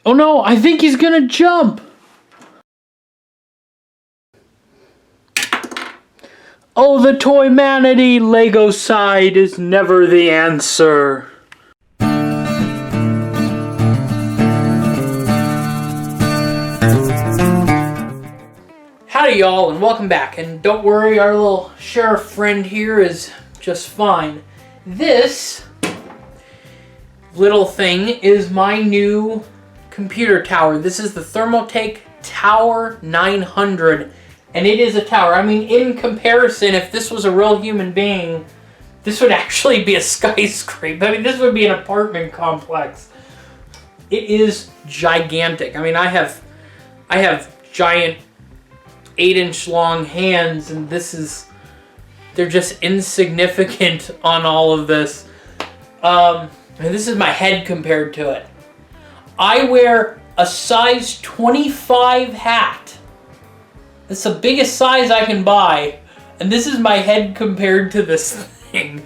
Oh no, I think he's gonna jump! Oh, the Toymanity Lego side is never the answer. Howdy y'all, and welcome back. And don't worry, our little sheriff friend here is just fine. This little thing is my new computer tower. This is the Thermaltake Tower 900. And it is a tower. I mean, in comparison, if this was a real human being, this would actually be a skyscraper. I mean, this would be an apartment complex. It is gigantic. I mean, I have giant 8-inch long hands, and they're just insignificant on all of this. And this is my head compared to it. I wear a size 25 hat. It's the biggest size I can buy, and this is my head compared to this thing.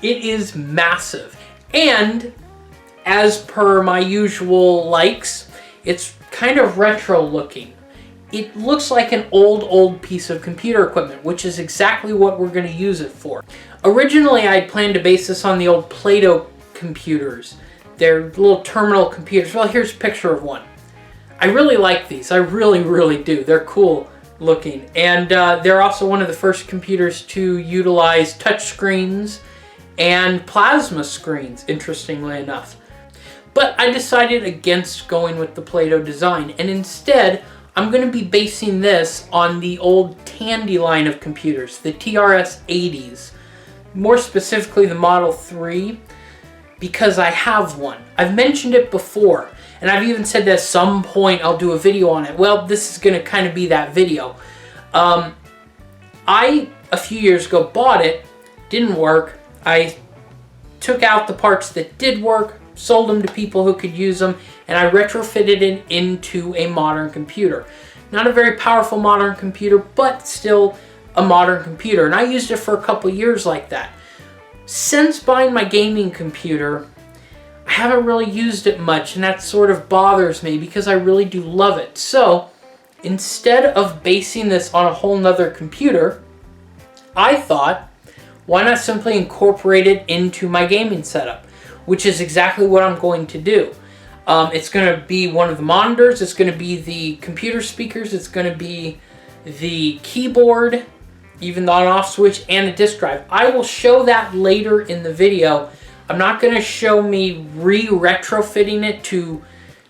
It is massive. And as per my usual likes, it's kind of retro looking. It looks like an old piece of computer equipment, which is exactly what we're going to use it for. Originally, I planned to base this on the old Play-Doh computers. They're little terminal computers. Well, here's a picture of one. I really like these. I really do. They're cool looking. And they're also one of the first computers to utilize touch screens and plasma screens, interestingly enough. But I decided against going with the Play-Doh design, and instead I'm going to be basing this on the old Tandy line of computers, the Trs-80s. More specifically the Model 3, because I have one. I've mentioned it before, and I've even said that at some point I'll do a video on it. Well, this is going to kind of be that video. I, a few years ago, bought it. Didn't work. I took out the parts that did work, sold them to people who could use them, and I retrofitted it into a modern computer. Not a very powerful modern computer, but still a modern computer. And I used it for a couple years like that. Since buying my gaming computer, I haven't really used it much, and that sort of bothers me because I really do love it. So instead of basing this on a whole nother computer, I thought, why not simply incorporate it into my gaming setup, which is exactly what I'm going to do. It's going to be one of the monitors, it's going to be the computer speakers, it's going to be the keyboard, even the on-off switch, and a disk drive. I will show that later in the video. I'm not going to show me re-retrofitting it to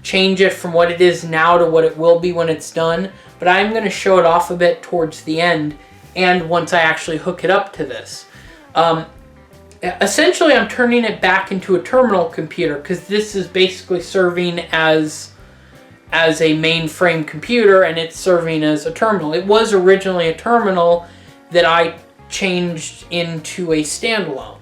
change it from what it is now to what it will be when it's done, but I'm going to show it off a bit towards the end and once I actually hook it up to this. Essentially, I'm turning it back into a terminal computer because this is basically serving as a mainframe computer, and it's serving as a terminal. It was originally a terminal that I changed into a standalone.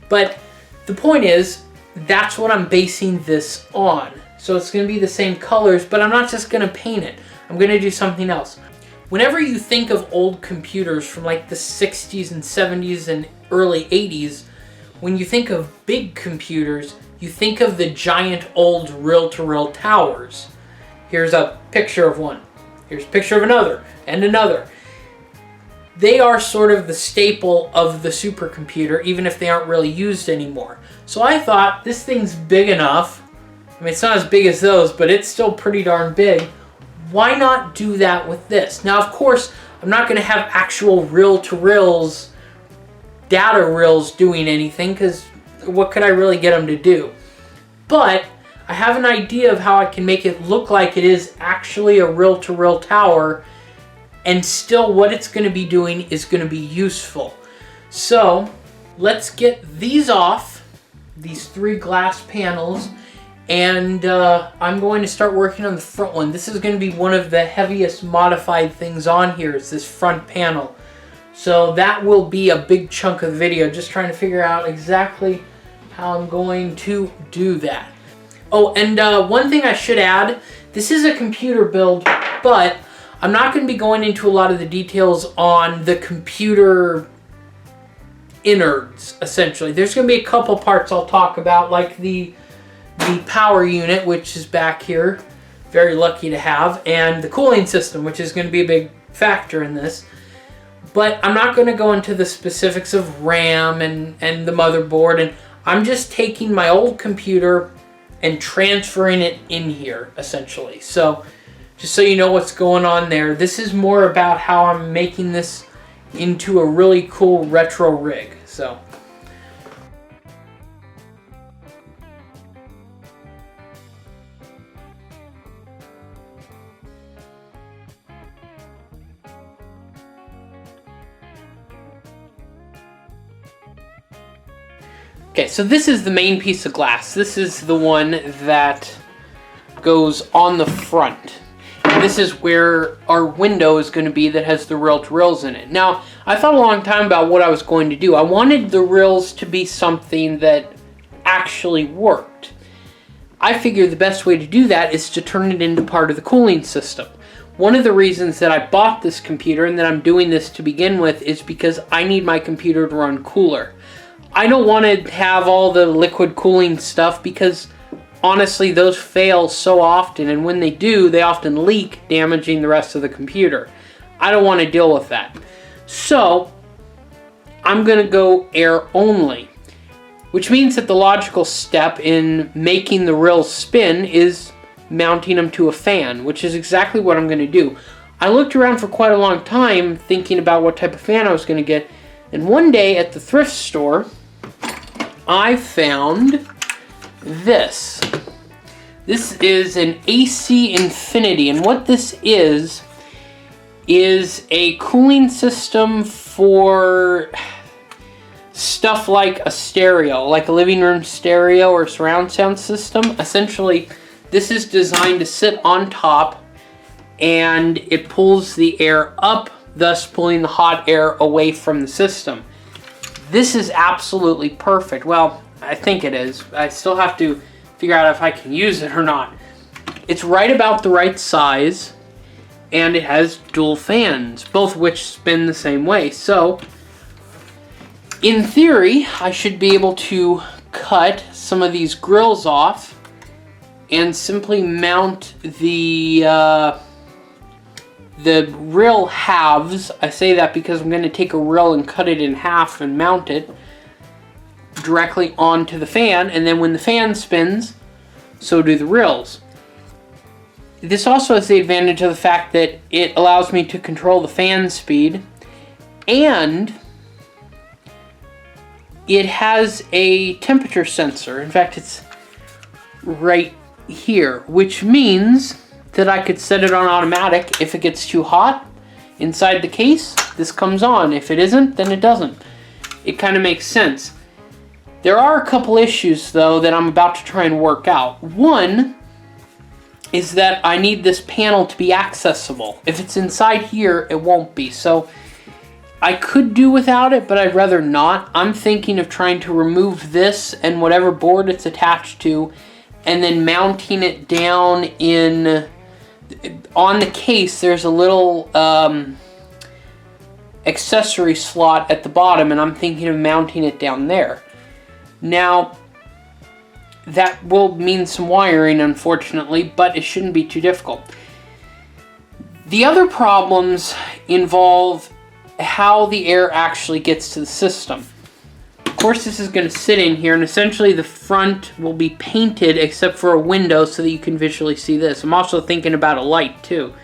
But the point is, that's what I'm basing this on. So it's going to be the same colors, but I'm not just going to paint it. I'm going to do something else. Whenever you think of old computers from like the 60s and 70s and early 80s, when you think of big computers, you think of the giant old reel-to-reel towers. Here's a picture of one. Here's a picture of another, and another. They are sort of the staple of the supercomputer, even if they aren't really used anymore. So I thought, this thing's big enough. I mean, it's not as big as those, but it's still pretty darn big. Why not do that with this? Now, of course, I'm not going to have actual reel-to-reels, data reels doing anything, because what could I really get them to do? But I have an idea of how I can make it look like it is actually a reel-to-reel tower, and still what it's going to be doing is going to be useful. So let's get these off, these 3 glass panels, and I'm going to start working on the front one. This is going to be one of the heaviest modified things on here, is this front panel. So that will be a big chunk of the video, just trying to figure out exactly how I'm going to do that. Oh, and one thing I should add, this is a computer build, but I'm not going to be going into a lot of the details on the computer innards, essentially. There's going to be a couple parts I'll talk about, like the the power unit, which is back here, very lucky to have, and the cooling system, which is going to be a big factor in this. But I'm not going to go into the specifics of RAM and the motherboard, and I'm just taking my old computer and transferring it in here, essentially. So, just so you know what's going on there, this is more about how I'm making this into a really cool retro rig. So. Okay, so this is the main piece of glass. This is the one that goes on the front. And this is where our window is going to be that has the rail-to-rails in it. Now, I thought a long time about what I was going to do. I wanted the rails to be something that actually worked. I figured the best way to do that is to turn it into part of the cooling system. One of the reasons that I bought this computer and that I'm doing this to begin with is because I need my computer to run cooler. I don't want to have all the liquid cooling stuff because honestly those fail so often, and when they do, they often leak, damaging the rest of the computer. I don't want to deal with that. So I'm going to go air only, which means that the logical step in making the rails spin is mounting them to a fan, which is exactly what I'm going to do. I looked around for quite a long time thinking about what type of fan I was going to get, and one day at the thrift store I found this. This is an AC Infinity, and what this is a cooling system for stuff like a stereo, like a living room stereo or surround sound system. Essentially, this is designed to sit on top and it pulls the air up, thus pulling the hot air away from the system. This is absolutely perfect. Well, I think it is. I still have to figure out if I can use it or not. It's right about the right size, and it has dual fans, both of which spin the same way. So, in theory, I should be able to cut some of these grills off and simply mount the rail halves. I say that because I'm going to take a rail and cut it in half and mount it directly onto the fan, and then when the fan spins, so do the rails. This also has the advantage of the fact that it allows me to control the fan speed, and it has a temperature sensor. In fact, it's right here, which means that I could set it on automatic. If it gets too hot inside the case, this comes on. If it isn't, then it doesn't. It kind of makes sense. There are a couple issues, though, that I'm about to try and work out. One is that I need this panel to be accessible. If it's inside here, it won't be. So I could do without it, but I'd rather not. I'm thinking of trying to remove this and whatever board it's attached to, and then mounting it down on the case. There's a little accessory slot at the bottom, and I'm thinking of mounting it down there. Now, that will mean some wiring, unfortunately, but it shouldn't be too difficult. The other problems involve how the air actually gets to the system. Of course, this is going to sit in here, and essentially the front will be painted except for a window so that you can visually see this. I'm also thinking about a light, too.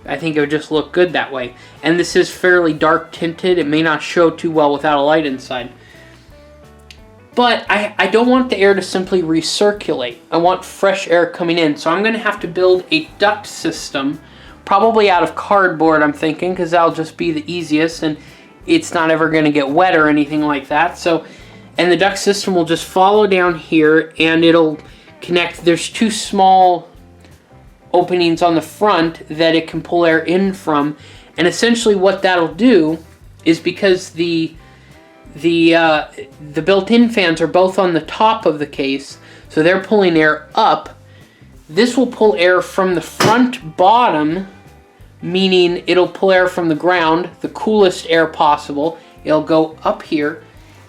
I think it would just look good that way. And this is fairly dark tinted. It may not show too well without a light inside. But I don't want the air to simply recirculate. I want fresh air coming in. So I'm going to have to build a duct system, probably out of cardboard, I'm thinking, because that'll just be the easiest, and it's not ever going to get wet or anything like that. So, and the duct system will just follow down here, and it'll connect. There's two small openings on the front that it can pull air in from, and essentially what that'll do is, because the built-in fans are both on the top of the case, so they're pulling air up. This will pull air from the front bottom, meaning it'll pull air from the ground, the coolest air possible. It'll go up here.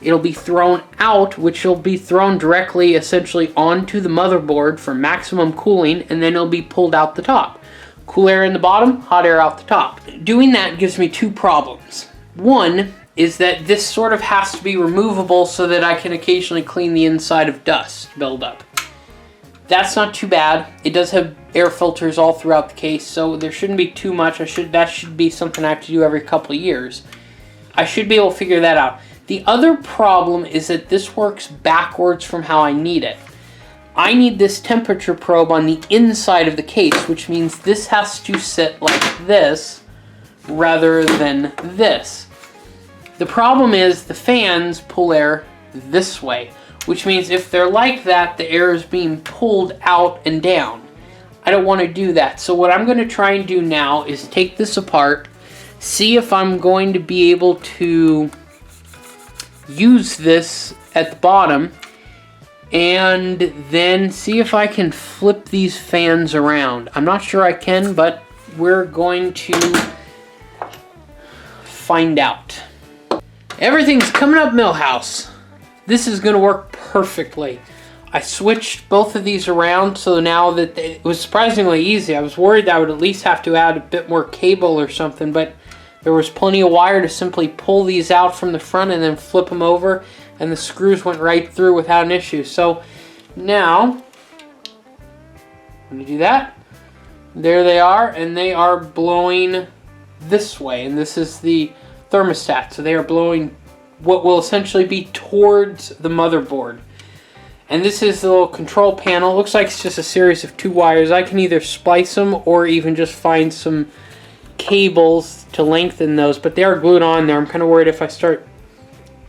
it'll be thrown out, which will be thrown directly essentially onto the motherboard for maximum cooling, and then it'll be pulled out the top. Cool air in the bottom, hot air out the top. Doing that gives me two problems. One is that this sort of has to be removable so that I can occasionally clean the inside of dust buildup. That's not too bad. It does have air filters all throughout the case, so there shouldn't be too much. That should be something I have to do every couple of years. I should be able to figure that out. The other problem is that this works backwards from how I need it. I need this temperature probe on the inside of the case, which means this has to sit like this rather than this. The problem is the fans pull air this way, which means if they're like that, the air is being pulled out and down. I don't want to do that. So what I'm going to try and do now is take this apart, see if I'm going to be able to use this at the bottom, and then see if I can flip these fans around. I'm not sure I can, but we're going to find out. Everything's coming up Millhouse. This is going to work perfectly. I switched both of these around, so now that it was surprisingly easy. I was worried that I would at least have to add a bit more cable or something, but there was plenty of wire to simply pull these out from the front and then flip them over, and the screws went right through without an issue. So now, let me do that. There they are, and they are blowing this way, and this is the thermostat. So they are blowing what will essentially be towards the motherboard. And this is the little control panel. It looks like it's just a series of two wires. I can either splice them or even just find some cables to lengthen those, but they are glued on there. I'm kind of worried if I start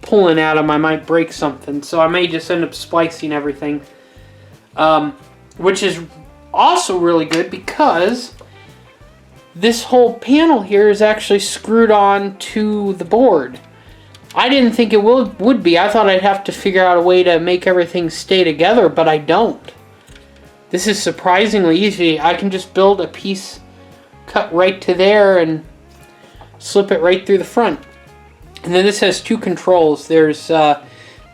pulling at them I might break something, so I may just end up splicing everything, which is also really good because this whole panel here is actually screwed on to the board. I didn't think it would be. I thought I'd have to figure out a way to make everything stay together, but I don't. This is surprisingly easy. I can just build a piece cut right to there and slip it right through the front. And then this has two controls. There's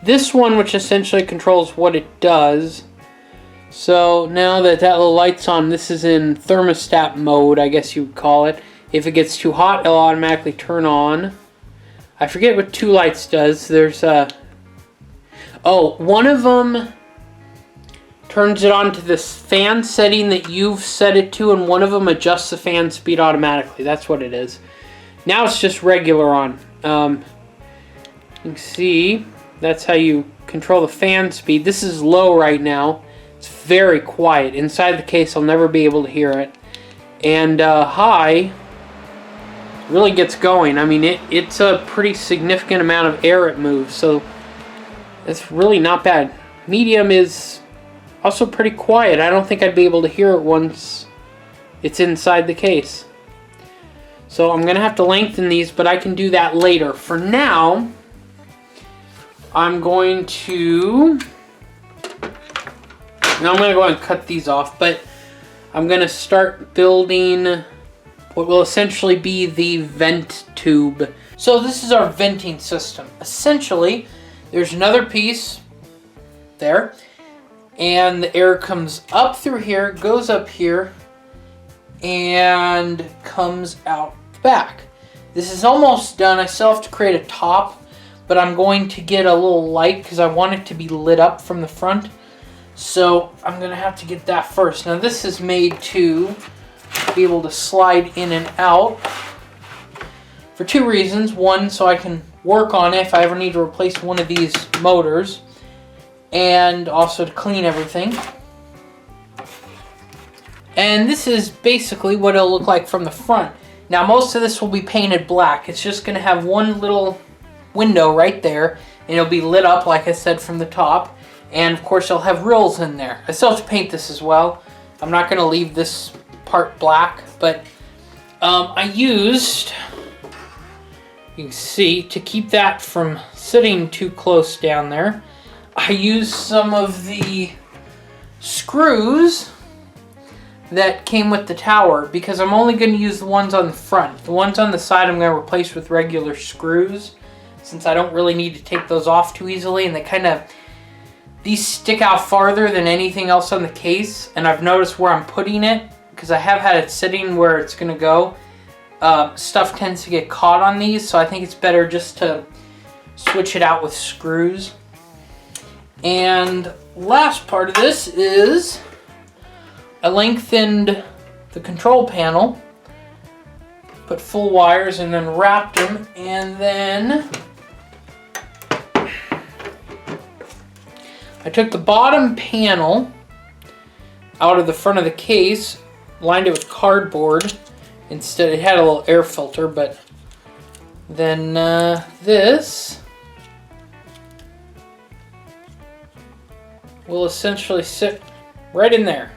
this one, which essentially controls what it does. So now that little light's on, this is in thermostat mode, I guess you would call it. If it gets too hot, it'll automatically turn on. I forget what two lights does. There's one of them turns it on to this fan setting that you've set it to, and one of them adjusts the fan speed automatically. That's what it is. Now it's just regular on. You can see that's how you control the fan speed. This is low right now. It's very quiet. Inside the case, I'll never be able to hear it. And high really gets going. I mean, it's a pretty significant amount of air it moves, so it's really not bad. Medium is also pretty quiet. I don't think I'd be able to hear it once it's inside the case. So I'm going to have to lengthen these, but I can do that later. For now, I'm going to go ahead and cut these off, but I'm going to start building what will essentially be the vent tube. So this is our venting system. Essentially, there's another piece there, and the air comes up through here, goes up here, and comes out back. This is almost done. I still have to create a top, but I'm going to get a little light because I want it to be lit up from the front. So I'm going to have to get that first. Now this is made to be able to slide in and out for two reasons. One, so I can work on it if I ever need to replace one of these motors, and also to clean everything. And this is basically what it'll look like from the front. Now most of this will be painted black. It's just going to have one little window right there, and it'll be lit up like I said from the top. And of course it'll have rills in there. I still have to paint this as well. I'm not going to leave this part black, but I used, you can see, to keep that from sitting too close down there, I used some of the screws that came with the tower, because I'm only going to use the ones on the front. The ones on the side I'm going to replace with regular screws. since I don't really need to take those off too easily, and these stick out farther than anything else on the case, and I've noticed where I'm putting it, because I have had it sitting where it's going to go. Stuff tends to get caught on these, so I think it's better just to switch it out with screws. And last part of this is I lengthened the control panel, put full wires, and then wrapped them, and then I took the bottom panel out of the front of the case, lined it with cardboard. Instead, it had a little air filter, but then this will essentially sit right in there.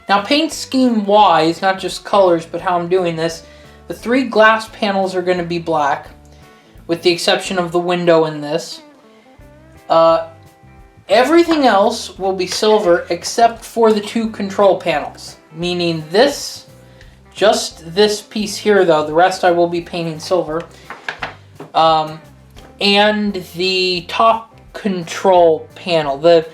Now, paint scheme wise, not just colors, but how I'm doing this, the 3 glass panels are going to be black, with the exception of the window in this. Everything else will be silver except for the 2 control panels, meaning this, just this piece here though, the rest I will be painting silver. And the top control panel, the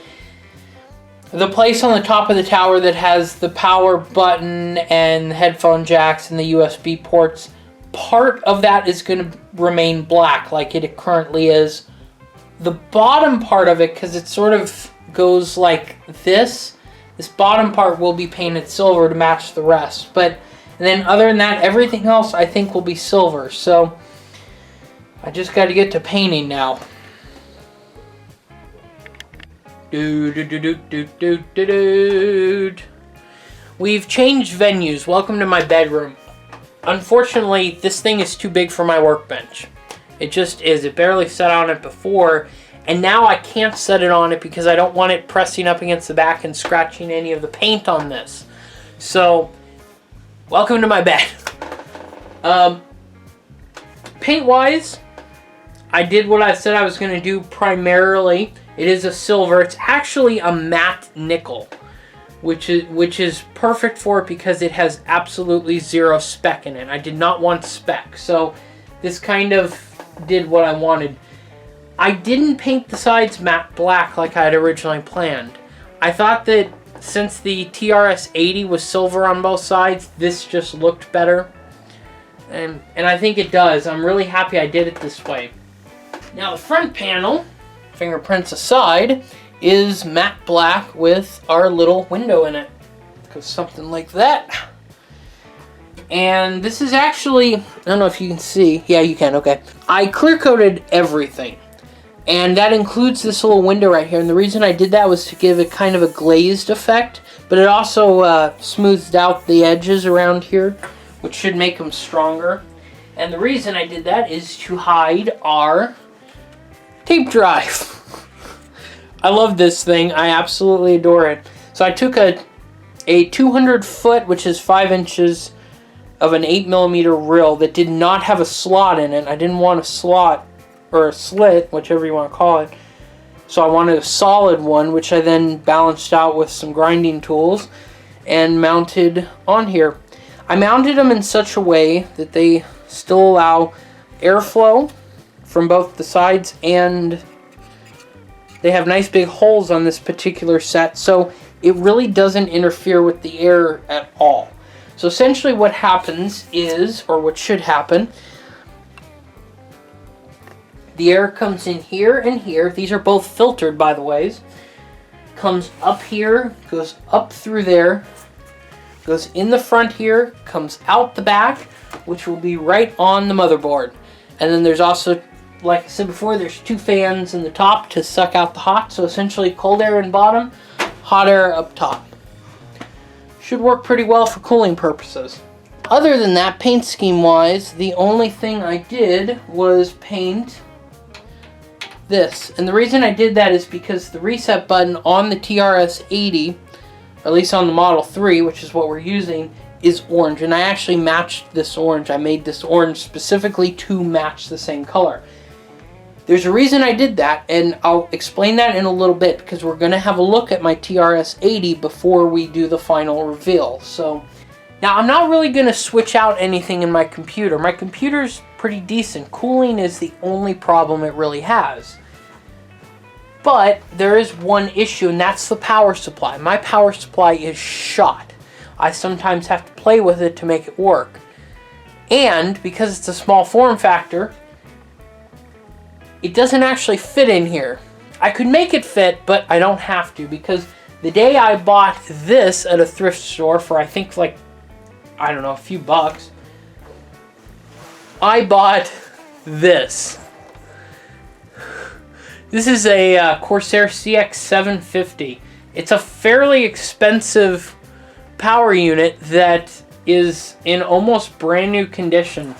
place on the top of the tower that has the power button and the headphone jacks and the USB ports, part of that is going to remain black like it currently is. The bottom part of it, because it sort of goes like this bottom part will be painted silver to match the rest. But then other than that, everything else I think will be silver. So I just got to get to painting now. We've changed venues. Welcome to my bedroom. Unfortunately, this thing is too big for my workbench. It just is. It barely sat on it before, and now I can't set it on it because I don't want it pressing up against the back and scratching any of the paint on this. So, welcome to my bed. Paint-wise, I did what I said I was going to do primarily. It is a silver. It's actually a matte nickel, which is perfect for it because it has absolutely zero speck in it. I did not want speck, so this kind of did what I wanted. I didn't paint the sides matte black like I had originally planned. I thought that since the Trs-80 was silver on both sides, this just looked better. And I think it does. I'm really happy I did it this way. Now the front panel, fingerprints aside, is matte black with our little window in it. Goes something like that. And this is actually, I don't know if you can see. Yeah, you can, okay. I clear coated everything. And that includes this little window right here. And the reason I did that was to give it kind of a glazed effect. But it also smoothed out the edges around here, which should make them stronger. And the reason I did that is to hide our tape drive. I love this thing. I absolutely adore it. So I took a 200 foot, which is 5 inches, of an 8mm reel that did not have a slot in it. I didn't want a slot or a slit, whichever you want to call it. So I wanted a solid one, which I then balanced out with some grinding tools and mounted on here. I mounted them in such a way that they still allow airflow from both the sides, and they have nice big holes on this particular set, so it really doesn't interfere with the air at all. So essentially what happens is, or what should happen, the air comes in here and here. These are both filtered, by the way. Comes up here, goes up through there, goes in the front here, comes out the back, which will be right on the motherboard. And then there's also, like I said before, there's 2 fans in the top to suck out the hot. So essentially cold air in bottom, hot air up top. Should work pretty well for cooling purposes. Other than that, paint scheme wise, the only thing I did was paint this. And the reason I did that is because the reset button on the Trs-80, or at least on the Model 3, which is what we're using, is orange. And I actually matched this orange. I made this orange specifically to match the same color. There's a reason I did that, and I'll explain that in a little bit because we're going to have a look at my Trs-80 before we do the final reveal. So Now, I'm not really going to switch out anything in my computer. My computer's pretty decent. Cooling is the only problem it really has. But there is one issue, and that's the power supply. My power supply is shot. I sometimes have to play with it to make it work. And because it's a small form factor, it doesn't actually fit in here. I could make it fit, but I don't have to, because the day I bought this at a thrift store for, I think, like, I don't know, a few bucks, I bought this. This is a Corsair CX750. It's a fairly expensive power unit that is in almost brand new condition.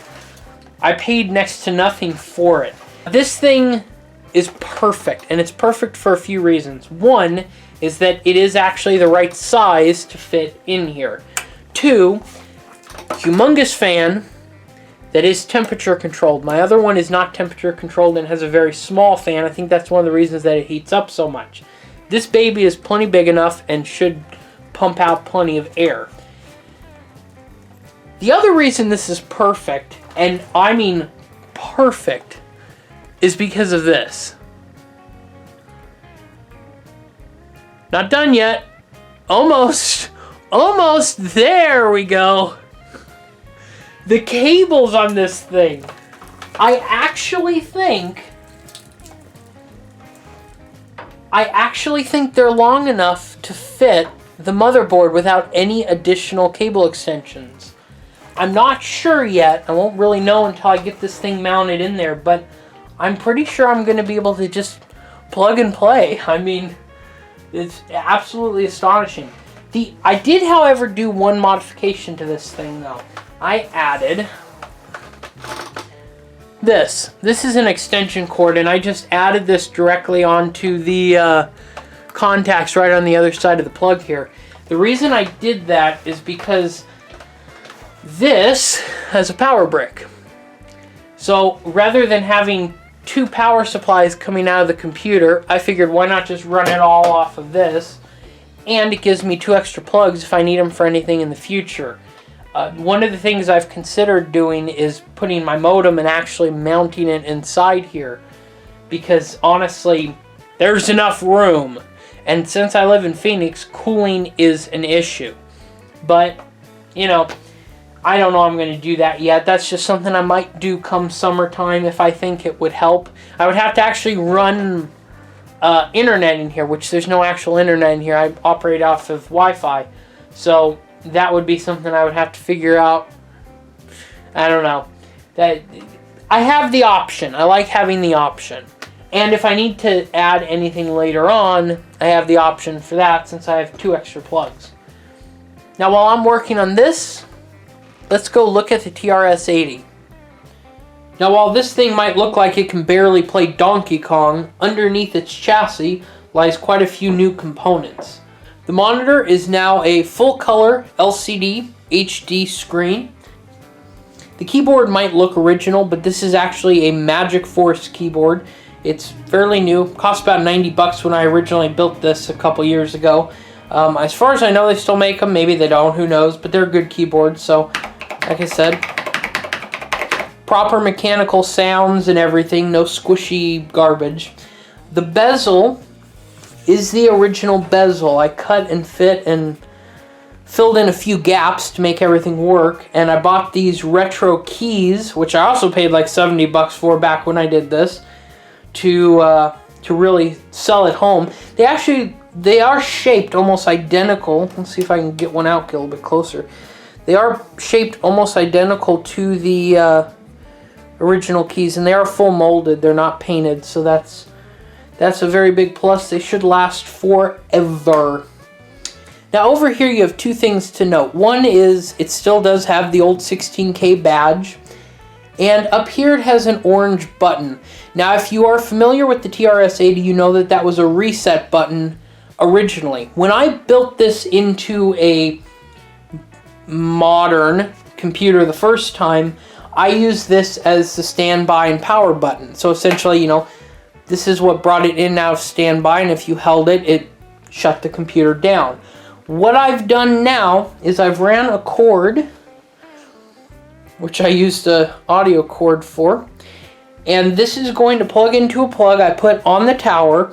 I paid next to nothing for it. This thing is perfect, and it's perfect for a few reasons. One is that it is actually the right size to fit in here. Two, humongous fan that is temperature controlled. My other one is not temperature controlled and has a very small fan. I think that's one of the reasons that it heats up so much. This baby is plenty big enough and should pump out plenty of air. The other reason this is perfect, and I mean perfect, is because of this. Not done yet. Almost. Almost. There we go. The cables on this thing. I actually think they're long enough to fit the motherboard without any additional cable extensions. I'm not sure yet. I won't really know until I get this thing mounted in there, but I'm pretty sure I'm going to be able to just plug and play. I mean, it's absolutely astonishing. I did, however, do one modification to this thing, though. I added this. This is an extension cord, and I just added this directly onto the contacts right on the other side of the plug here. The reason I did that is because this has a power brick. So rather than having two power supplies coming out of the computer, I figured why not just run it all off of this, and it gives me two extra plugs if I need them for anything in the future. One of the things I've considered doing is putting my modem and actually mounting it inside here, because honestly, there's enough room. And since I live in Phoenix, cooling is an issue. But, you know, I don't know I'm going to do that yet. That's just something I might do come summertime if I think it would help. I would have to actually run internet in here, which there's no actual internet in here. I operate off of Wi-Fi. So that would be something I would have to figure out. I don't know. That I have the option. I like having the option. And if I need to add anything later on, I have the option for that since I have two extra plugs. Now while I'm working on this, let's go look at the Trs-80. Now while this thing might look like it can barely play Donkey Kong, underneath its chassis lies quite a few new components. The monitor is now a full-color LCD HD screen. The keyboard might look original, but this is actually a Magic Force keyboard. It's fairly new. Cost about 90 bucks when I originally built this a couple years ago. As far as I know, they still make them. Maybe they don't. Who knows? But they're good keyboards. So, like I said, proper mechanical sounds and everything. No squishy garbage. The bezel is the original bezel. I cut and fit and filled in a few gaps to make everything work. And I bought these retro keys, which I also paid like 70 bucks for back when I did this, to really sell at home. They are shaped almost identical. Let's see if I can get one out, get a little bit closer. They are shaped almost identical to the original keys, and they are full molded. They're not painted, so that's a very big plus. They should last forever. Now over here you have two things to note. One is it still does have the old 16K badge, and up here it has an orange button. Now if you are familiar with the Trs-80, you know that that was a reset button originally. When I built this into a modern computer the first time, I used this as the standby and power button. So essentially, you know, this is what brought it in and out of standby, and if you held it, it shut the computer down. What I've done now is I've ran a cord, which I used an audio cord for, and this is going to plug into a plug I put on the tower,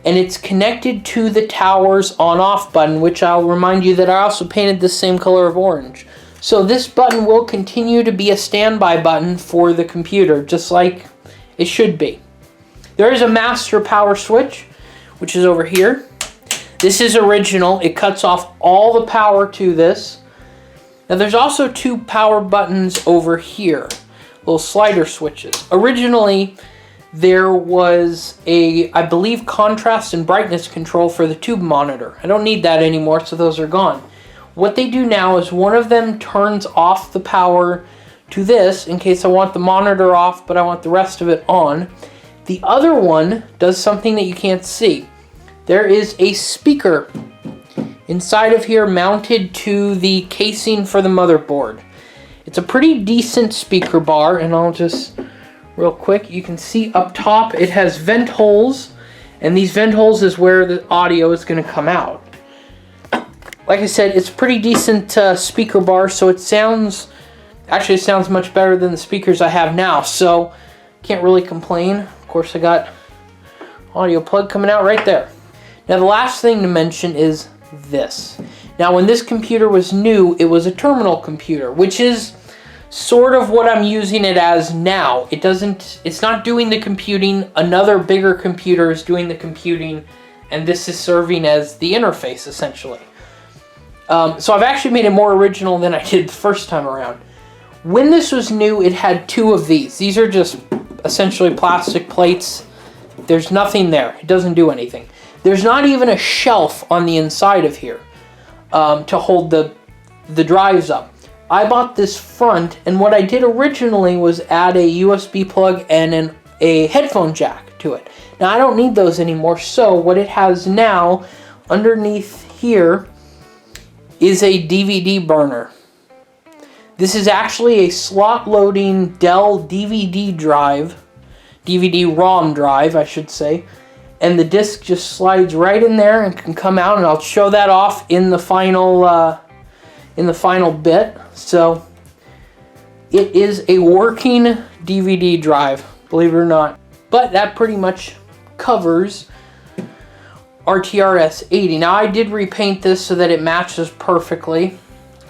and it's connected to the tower's on-off button, which I'll remind you that I also painted the same color of orange. So this button will continue to be a standby button for the computer, just like it should be. There is a master power switch, which is over here. This is original. It cuts off all the power to this. Now there's also two power buttons over here, little slider switches. Originally, there was a, I believe, contrast and brightness control for the tube monitor. I don't need that anymore, so those are gone. What they do now is one of them turns off the power to this in case I want the monitor off, but I want the rest of it on. The other one does something that you can't see. There is a speaker inside of here mounted to the casing for the motherboard. It's a pretty decent speaker bar, and I'll just, real quick, you can see up top it has vent holes, and these vent holes is where the audio is going to come out. Like I said, it's a pretty decent speaker bar, so it sounds, actually it sounds much better than the speakers I have now, so can't really complain. Of course, I got audio plug coming out right there. Now the last thing to mention is this. Now when this computer was new, it was a terminal computer, which is sort of what I'm using it as now. It's not doing the computing. Another bigger computer is doing the computing, and this is serving as the interface essentially. So I've actually made it more original than I did the first time around. When this was new, it had two of these. These are just essentially plastic plates. There's nothing there. It doesn't do anything. There's not even a shelf on the inside of here to hold the drives up. I bought this front, and what I did originally was add a USB plug and a headphone jack to it. Now I don't need those anymore, so what it has now underneath here is a DVD burner. This is actually a slot loading Dell DVD drive, DVD-ROM drive, I should say, and the disc just slides right in there and can come out, and I'll show that off in the final bit. So it is a working DVD drive, believe it or not. But that pretty much covers our Trs-80. Now I did repaint this so that it matches perfectly.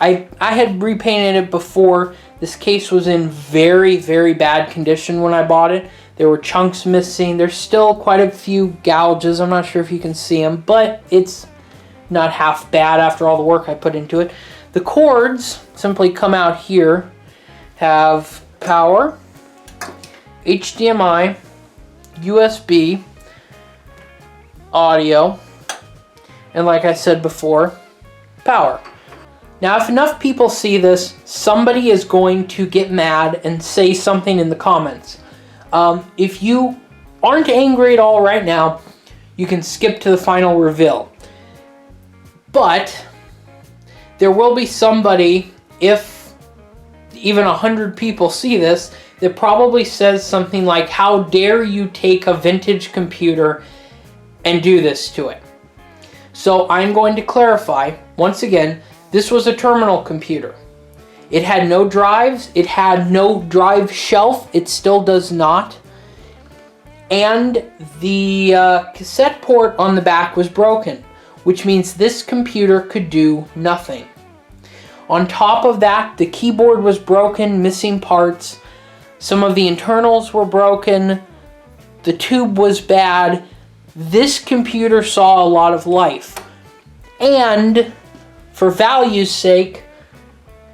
I had repainted it before. This case was in very, very bad condition when I bought it. There were chunks missing. There's still quite a few gouges. I'm not sure if you can see them, but it's not half bad after all the work I put into it. The cords simply come out here, have power, HDMI, USB, audio, and like I said before, power. Now if enough people see this, somebody is going to get mad and say something in the comments. If you aren't angry at all right now, you can skip to the final reveal. But there will be somebody, if even 100 people see this, that probably says something like, how dare you take a vintage computer and do this to it. So I'm going to clarify, once again, this was a terminal computer. It had no drives, it had no drive shelf, it still does not. And the cassette port on the back was broken, which means this computer could do nothing. On top of that, the keyboard was broken, missing parts. Some of the internals were broken. The tube was bad. This computer saw a lot of life. And for value's sake,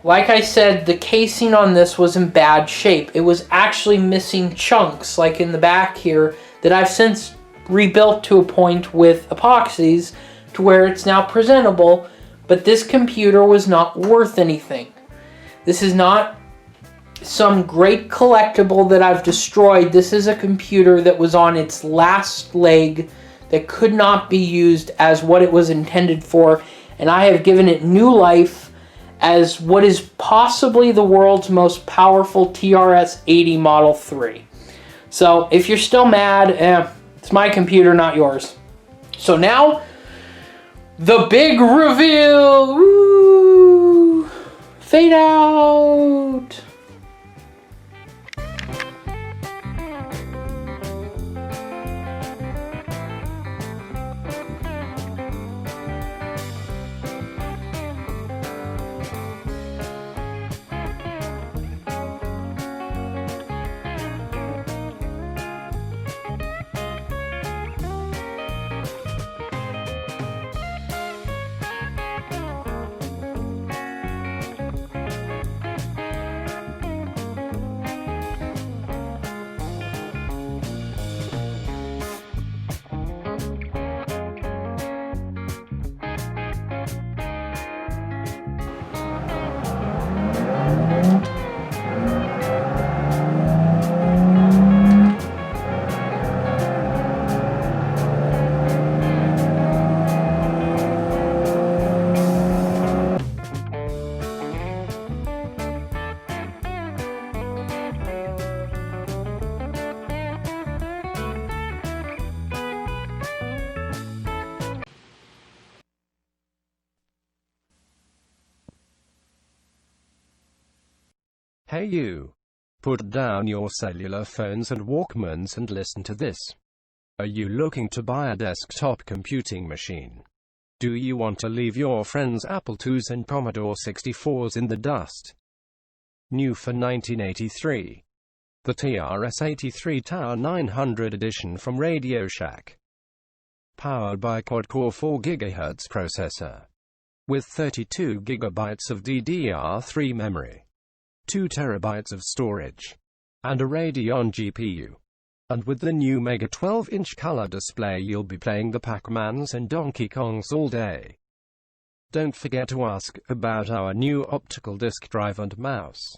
like I said, the casing on this was in bad shape. It was actually missing chunks, like in the back here, that I've since rebuilt to a point with epoxies to where it's now presentable, but this computer was not worth anything. This is not some great collectible that I've destroyed. This is a computer that was on its last leg, that could not be used as what it was intended for, and I have given it new life as what is possibly the world's most powerful Trs-80 Model 3. So if you're still mad, it's my computer, not yours. So now The big reveal! Woo! Fade out! Hey you! Put down your cellular phones and Walkmans and listen to this. Are you looking to buy a desktop computing machine? Do you want to leave your friends' Apple IIs and Commodore 64s in the dust? New for 1983. The Trs-80 Tower 900 edition from Radio Shack. Powered by quad-core 4 GHz processor. With 32 GB of DDR3 memory. 2 TB of storage, and a Radeon GPU. And with the new Mega 12-inch color display you'll be playing the Pac-Mans and Donkey Kongs all day. Don't forget to ask about our new optical disc drive and mouse.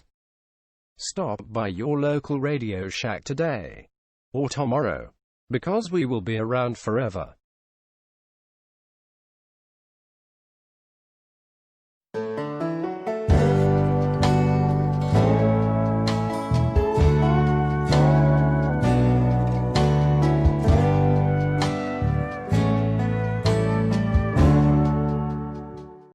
Stop by your local Radio Shack today, or tomorrow, because we will be around forever.